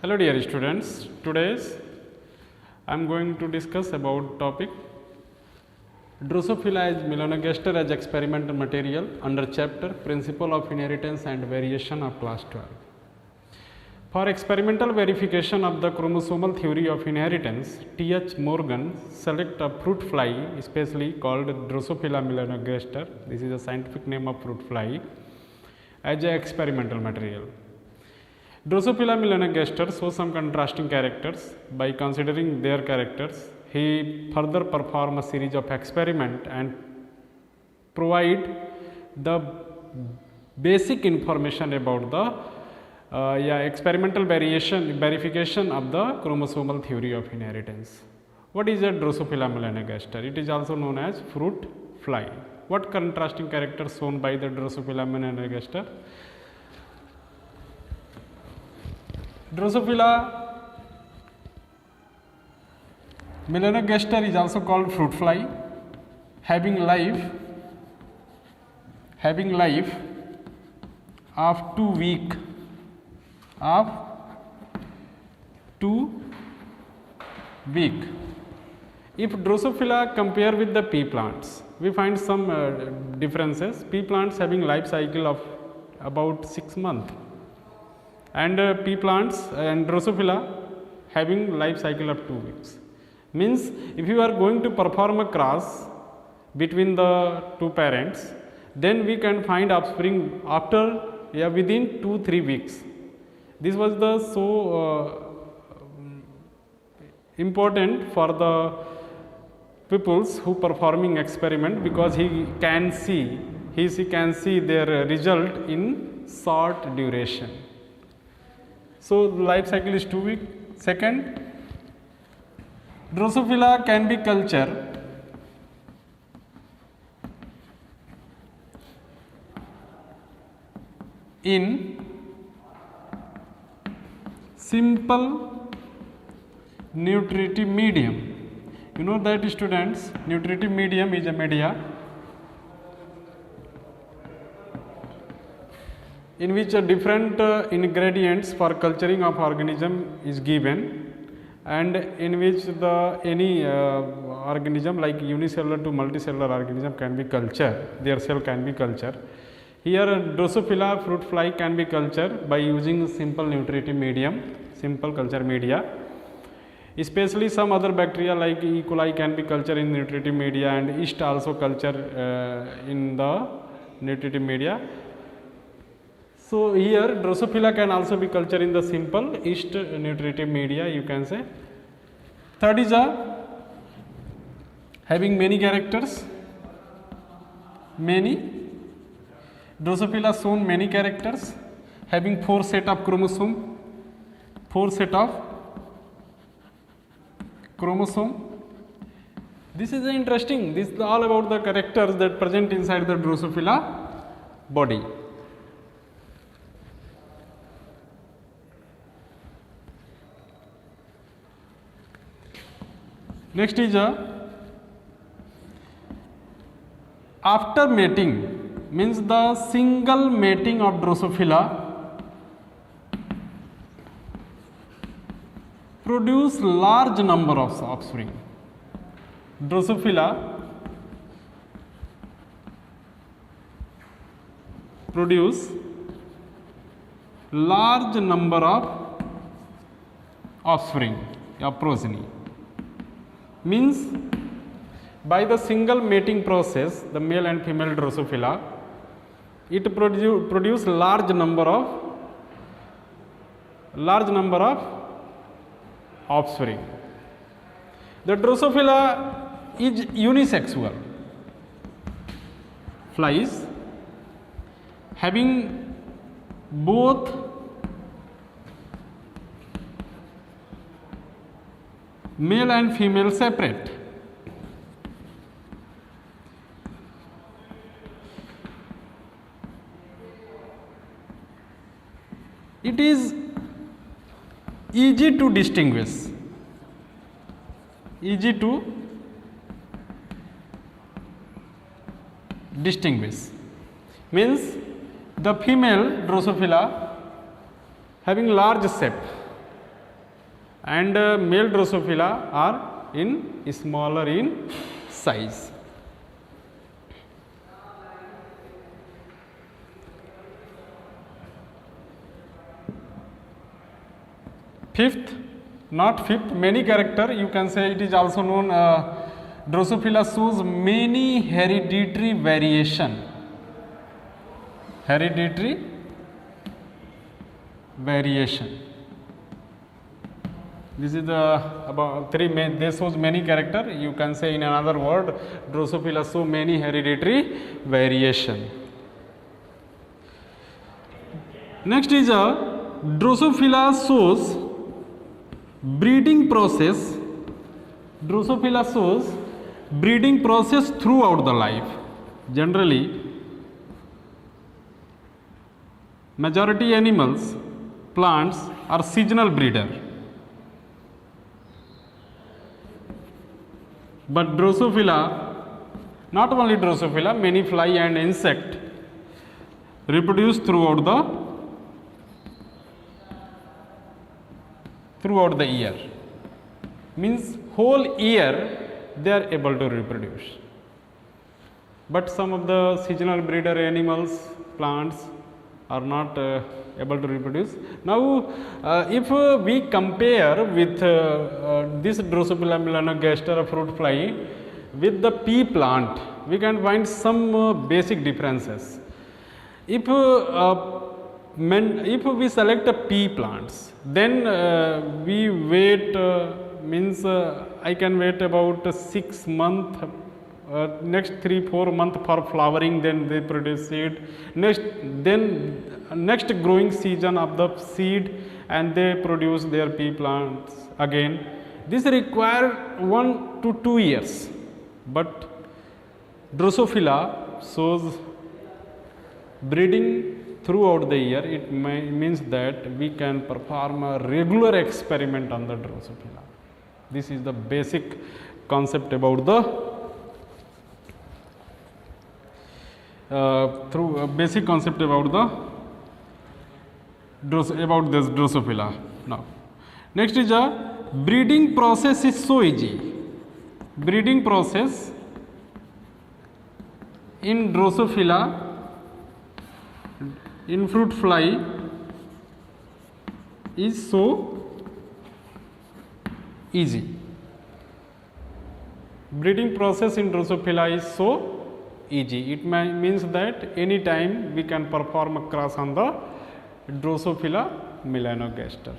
Hello dear students, today I am going to discuss about topic Drosophila as melanogaster as experimental material under chapter Principle of Inheritance and Variation of class 12. For experimental verification of the chromosomal theory of inheritance, T.H. Morgan select a fruit fly, especially called Drosophila melanogaster, this is the scientific name of fruit fly, as a experimental material. Drosophila melanogaster shows some contrasting characters. By considering their characters, he further perform a series of experiments and provide the basic information about the experimental verification of the chromosomal theory of inheritance. What is a Drosophila melanogaster? It is also known as fruit fly. What contrasting characters shown by the Drosophila melanogaster? Drosophila melanogaster is also called fruit fly, having life of 2 weeks. If Drosophila compare with the pea plants, we find some differences. Pea plants having life cycle of about 6 months, and pea plants and Drosophila having life cycle of 2 weeks. Means if you are going to perform a cross between the two parents, then we can find offspring after within 2-3 weeks. This was the important for the peoples who performing experiment, because he can see their result in short duration. So life cycle is 2 weeks. Second, Drosophila can be cultured in simple nutritive medium. You know that, students, nutritive medium is a media in which different ingredients for culturing of organism is given, and in which any organism like unicellular to multicellular organism can be cultured, their cell can be cultured. Here Drosophila fruit fly can be cultured by using simple nutritive medium, simple culture media. Especially some other bacteria like E. coli can be cultured in nutritive media, and yeast also culture in the nutritive media. So here Drosophila can also be cultured in the simple yeast nutritive media, you can say. Third is having many characters. Drosophila shown many characters, having 4 set of chromosome. This is interesting. This is all about the characters that present inside the Drosophila body. Next is after mating, means the single mating of Drosophila produce large number of offspring. Drosophila produce large number of offspring or progeny. Means by the single mating process, the male and female Drosophila, it produce large number of offspring. The Drosophila is unisexual flies, having both male and female separate. It is easy to distinguish. Means the female Drosophila having large shape and male Drosophila are in smaller in size. Fifth, not fifth, many character, you can say it is also known, Drosophila shows many hereditary variation. Hereditary variation. This is the about three main, they shows many character, you can say in another word, Drosophila show many hereditary variation. Next is Drosophila shows breeding process. Drosophila shows breeding process throughout the life. Generally, majority animals, plants are seasonal breeder. But Drosophila, not only Drosophila, many fly and insect reproduce throughout the year. Means whole year they are able to reproduce. But some of the seasonal breeder animals, plants are not able to reproduce. Now, if we compare with this Drosophila melanogaster fruit fly with the pea plant, we can find some basic differences. If we select a pea plants, then we wait, means I can wait about 6 months, next 3-4 months for flowering, then they produce seed. Next growing season of the seed, and they produce their pea plants again. This require 1 to 2 years, but Drosophila shows breeding throughout the year. It means that we can perform a regular experiment on the Drosophila. This is the basic concept about the basic concept about this Drosophila. Now, next is breeding process is so easy. Breeding process in Drosophila, in fruit fly, is so easy. Breeding process in Drosophila is so easy. It means that any time we can perform a cross on the Drosophila melanogaster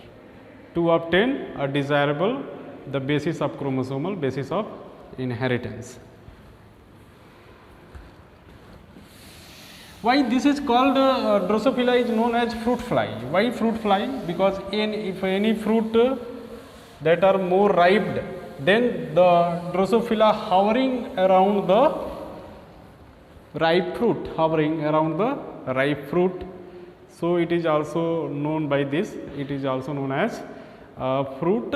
to obtain a desirable, the basis of chromosomal basis of inheritance. Why this is called Drosophila is known as fruit fly? Why fruit fly? Because if any fruit that are more ripe, then the Drosophila hovering around the ripe fruit, so it is also known by this, it is also known as fruit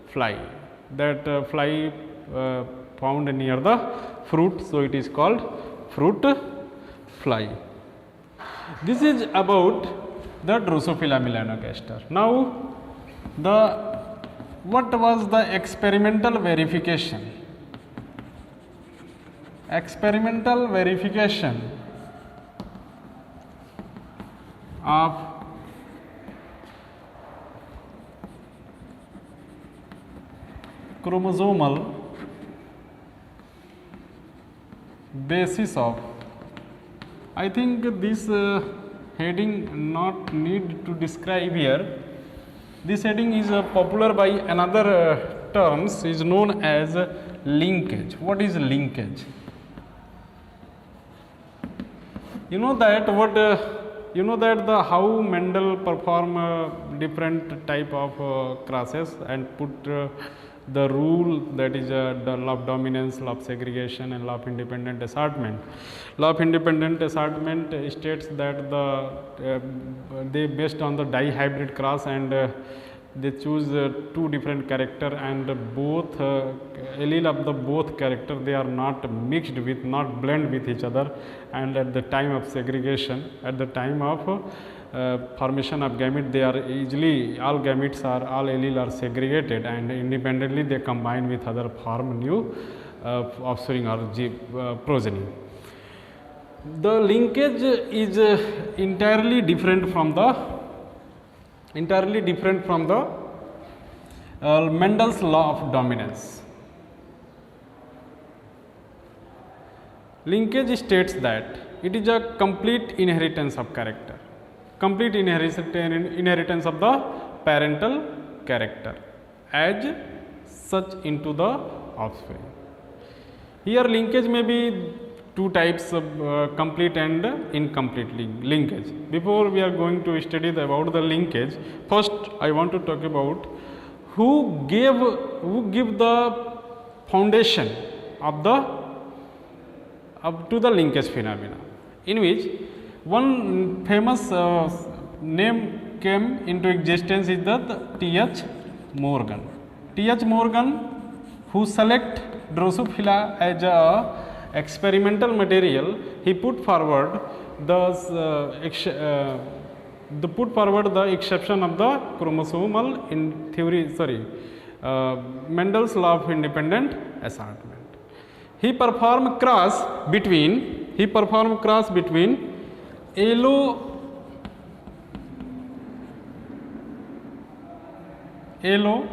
fly, that fly found near the fruit, so it is called fruit fly. This is about the Drosophila melanogaster. Now, what was the experimental verification? Experimental verification of chromosomal basis of, I think this heading not need to describe here. This heading is popular by another terms, is known as linkage. What is linkage? You know that how Mendel perform different type of crosses and put the rule, that is the law of dominance, law of segregation, and law of independent assortment. Law of independent assortment states that they based on the dihybrid cross, and they choose two different character, and both allele of the both character, they are not mixed with, not blend with each other, and at the time of segregation, at the time of formation of gamete, they are easily, all gametes are, all allele are segregated and independently they combine with other form new offspring or progeny. The linkage is entirely different from the Mendel's law of dominance. Linkage states that it is a complete inheritance of character, complete inheritance of the parental character as such into the offspring. Here linkage may be two types of complete and incomplete linkage. Before we are going to study about the linkage, first I want to talk about who give the foundation of to the linkage phenomena, in which one famous name came into existence is the T.H. Morgan. T.H. Morgan, who select Drosophila as a experimental material, he put forward the exception of the chromosomal in theory, Mendel's law of independent assortment. He performed cross between yellow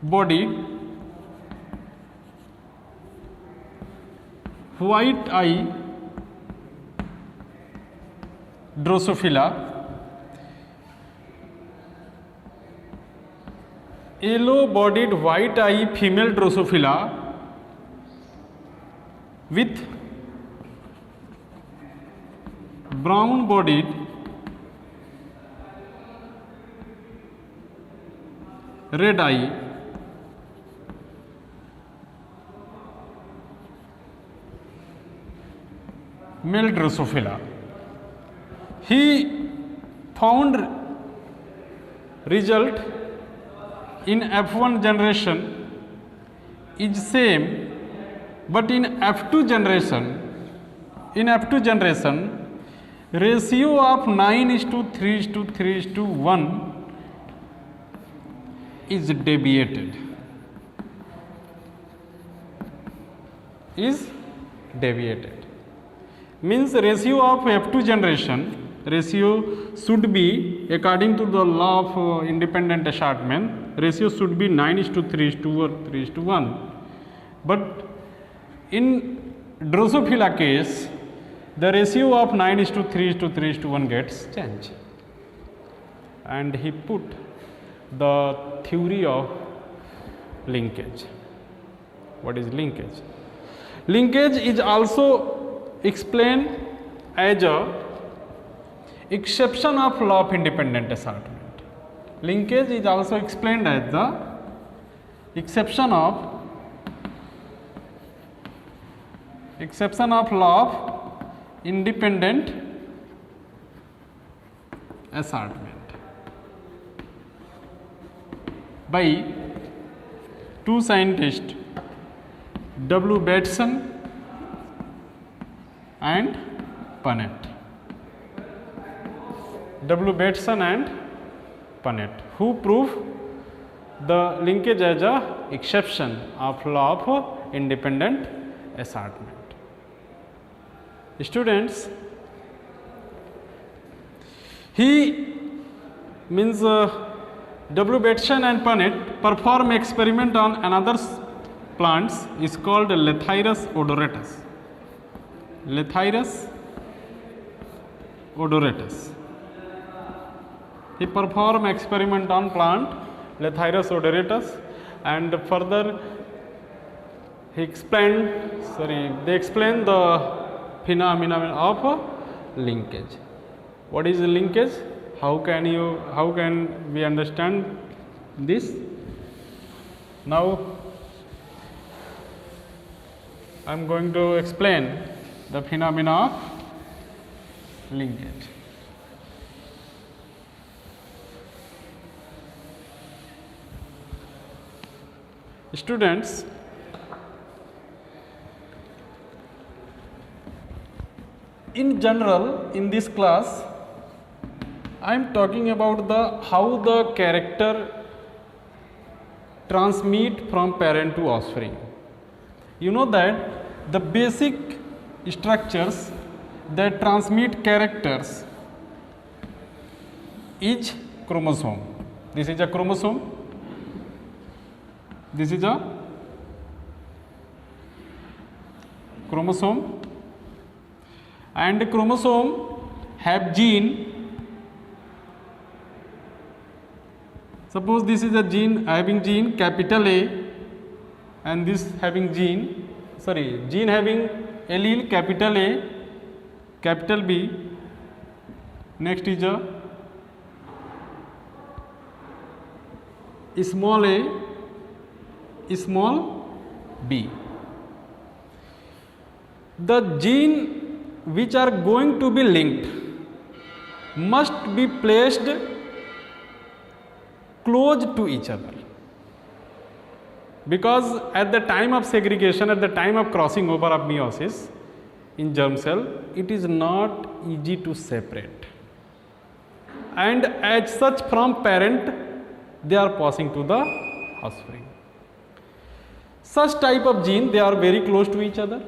bodied white eye Drosophila, yellow bodied white eye female Drosophila with brown bodied red eye male Drosophila. He found result in F1 generation is same, but in F2 generation ratio of 9:3:3:1 is deviated. Means ratio of F2 generation ratio should be, according to the law of independent assortment, ratio should be 9:3:2 or 3:1. But in Drosophila case, the ratio of 9:3:3:1 gets changed. And he put the theory of linkage. What is linkage? Linkage is also explained as a exception of law of independent assortment. Linkage is also explained as the exception of law of independent assortment by two scientists, W. Bateson and Punnett. W. Bateson and Punnett, who prove the linkage as a exception of law of independent assortment. Students, he means W. Bateson and Punnett perform experiment on another plants is called Lathyrus odoratus. Lathyrus odoratus. He perform experiment on plant Lathyrus odoratus, and further they explain the phenomena of linkage. What is linkage? How can we understand this? Now I am going to explain the phenomena of linkage. Students, in general, in this class, I am talking about how the character transmit from parent to offspring. You know that the basic structures that transmit characters is chromosome. This is a chromosome. This is a chromosome, and chromosome have gene. Suppose this is a gene having gene capital A, and this having gene having allele capital A, capital B. Next is a small a, small b. The gene which are going to be linked must be placed close to each other, because at the time of segregation, at the time of crossing over of meiosis in germ cell, it is not easy to separate, and as such from parent they are passing to the offspring. Such type of gene, they are very close to each other.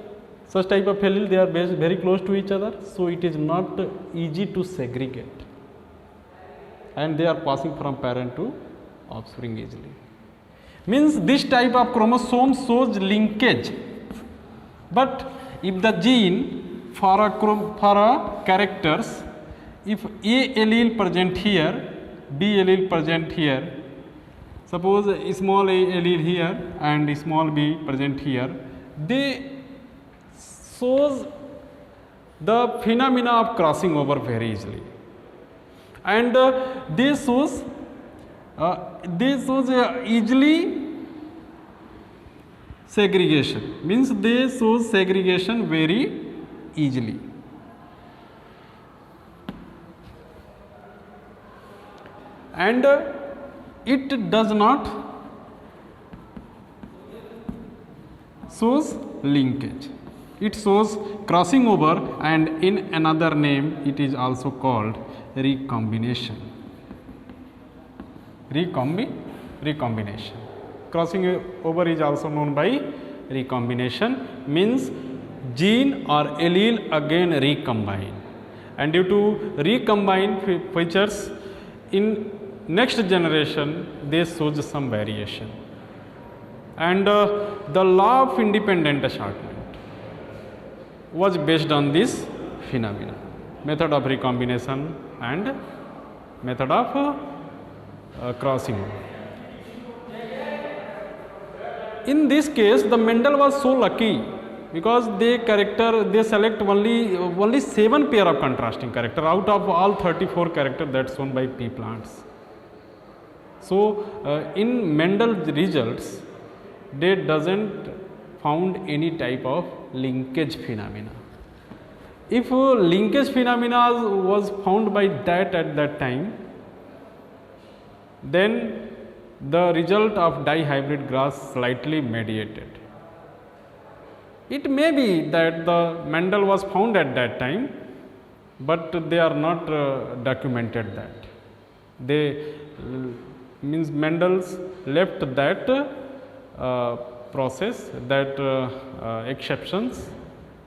Such type of allele, they are very close to each other, so it is not easy to segregate, and they are passing from parent to offspring easily. Means this type of chromosome shows linkage, but if the gene for a characters, if A allele present here, B allele present here, suppose small a allele here and small b present here, they shows the phenomena of crossing over very easily, and they shows easily segregation, means they show segregation very easily. And it does not shows linkage, it shows crossing over, and in another name it is also called recombination. Recombination. Crossing over is also known by recombination, means gene or allele again recombine, and due to recombine features in next generation they shows some variation, and the law of independent assortment was based on this phenomena, method of recombination and method of crossing over. In this case, the Mendel was so lucky because they select only 7 pair of contrasting character out of all 34 characters that's shown by pea plants. So in Mendel's results, they doesn't found any type of linkage phenomena. If linkage phenomena was found by that at that time, then the result of dihybrid grass slightly mediated. It may be that the Mendel was found at that time, but they are not documented that. They means Mendel's left that process, that exceptions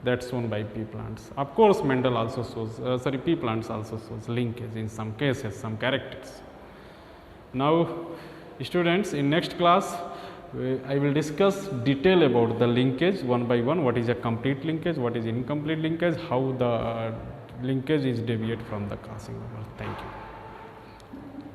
that's shown by pea plants. Of course, Mendel also shows, pea plants also shows linkage in some cases, some characters. Now, students, in next class, I will discuss detail about the linkage one by one. What is a complete linkage, what is incomplete linkage, how the linkage is deviate from the crossing over. Thank you.